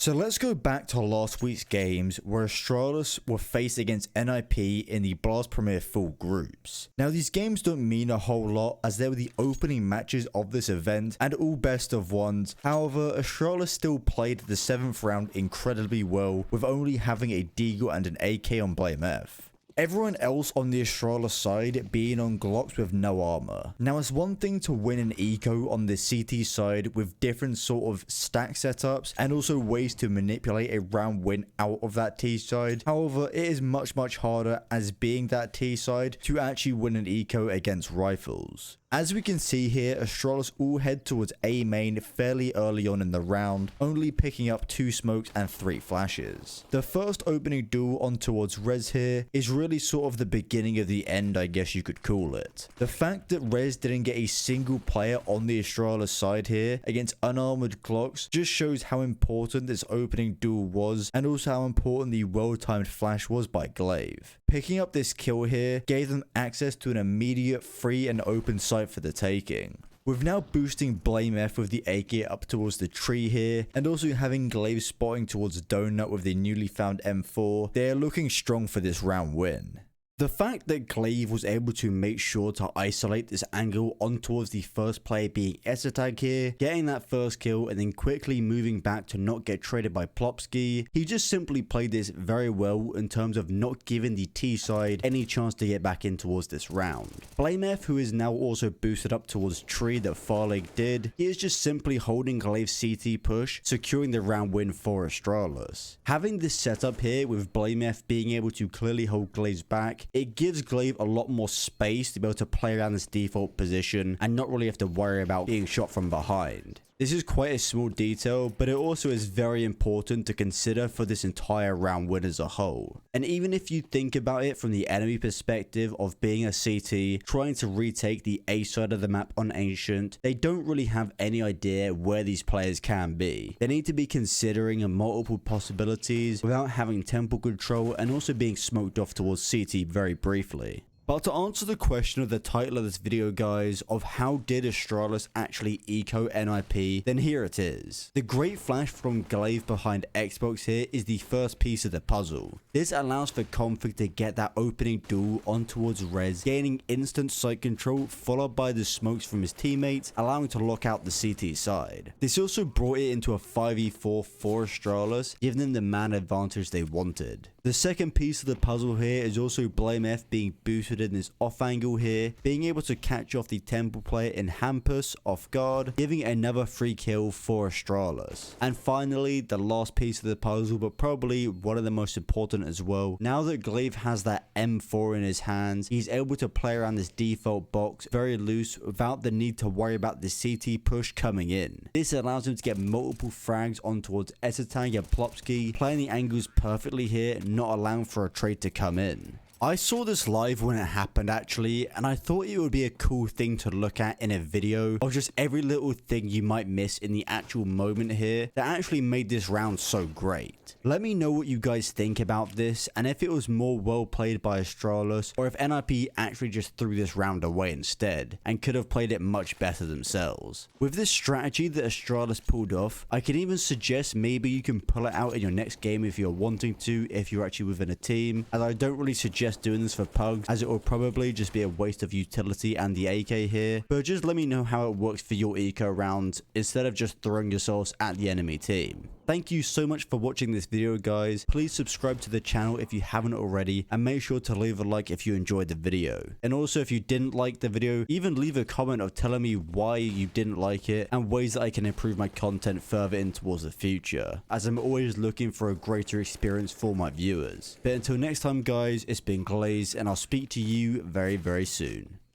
So let's go back to last week's games where Astralis were faced against NIP in the Blast Premier full groups. Now these games don't mean a whole lot as they were the opening matches of this event and all best of ones. However, Astralis still played the 7th round incredibly well with only having a Deagle and an AK on Blame F. Everyone else on the Astralis side being on Glocks with no armor. Now it's one thing to win an eco on the CT side with different sort of stack setups and also ways to manipulate a round win out of that T side. However, it is much harder as being that T side to actually win an eco against rifles. As we can see here, Astralis all head towards A main fairly early on in the round, only picking up 2 smokes and 3 flashes. The first opening duel on towards Rez here is really sort of the beginning of the end, I guess you could call it. The fact that Rez didn't get a single player on the Astralis side here against unarmored Glocks just shows how important this opening duel was and also how important the well-timed flash was by Glaze. Picking up this kill here gave them access to an immediate free and open site for the taking. With now boosting Blame F with the AK up towards the tree here, and also having Glaze spotting towards Donut with the newly found M4, they are looking strong for this round win. The fact that Glaze was able to make sure to isolate this angle on towards the first player being Esatag here, getting that first kill and then quickly moving back to not get traded by Plopsky, he just simply played this very well in terms of not giving the T side any chance to get back in towards this round. Blame F, who is now also boosted up towards tree that Farleg did, he is just simply holding Glaze CT push, securing the round win for Astralis. Having this setup here with Blame F being able to clearly hold Glaze back, it gives Glaze a lot more space to be able to play around this default position and not really have to worry about being shot from behind. This is quite a small detail, but it also is very important to consider for this entire round win as a whole. And even if you think about it from the enemy perspective of being a CT trying to retake the A side of the map on Ancient, they don't really have any idea where these players can be. They need to be considering multiple possibilities without having temple control and also being smoked off towards CT very briefly. But to answer the question of the title of this video, guys, of how did Astralis actually eco NIP, then here it is. The great flash from Glaze behind Xbox here is the first piece of the puzzle. This allows for Config to get that opening duel on towards Rez, gaining instant sight control followed by the smokes from his teammates, allowing to lock out the CT side. This also brought it into a 5v4 for Astralis, giving them the man advantage they wanted. The second piece of the puzzle here is also Blame F being boosted in this off angle here, being able to catch off the temple player in Hampus off guard, giving another free kill for Astralis. And finally, the last piece of the puzzle, but probably one of the most important as well. Now that Glaze has that M4 in his hands, he's able to play around this default box very loose without the need to worry about the CT push coming in. This allows him to get multiple frags on towards Esatang and Plopsky, playing the angles perfectly here, not allowing for a trade to come in. I saw this live when it happened actually, and I thought it would be a cool thing to look at in a video of just every little thing you might miss in the actual moment here that actually made this round so great. Let me know what you guys think about this and if it was more well played by Astralis or if NIP actually just threw this round away instead and could have played it much better themselves. With this strategy that Astralis pulled off, I can even suggest maybe you can pull it out in your next game if you're wanting to, if you're actually within a team, as I don't really suggest doing this for pugs as it will probably just be a waste of utility and the AK here, but just let me know how it works for your eco rounds instead of just throwing yourselves at the enemy team. Thank you so much for watching this video, guys. Please subscribe to the channel if you haven't already and make sure to leave a like if you enjoyed the video. And also if you didn't like the video, even leave a comment of telling me why you didn't like it and ways that I can improve my content further in towards the future, as I'm always looking for a greater experience for my viewers. But until next time, guys, it's been Glaze and I'll speak to you very soon.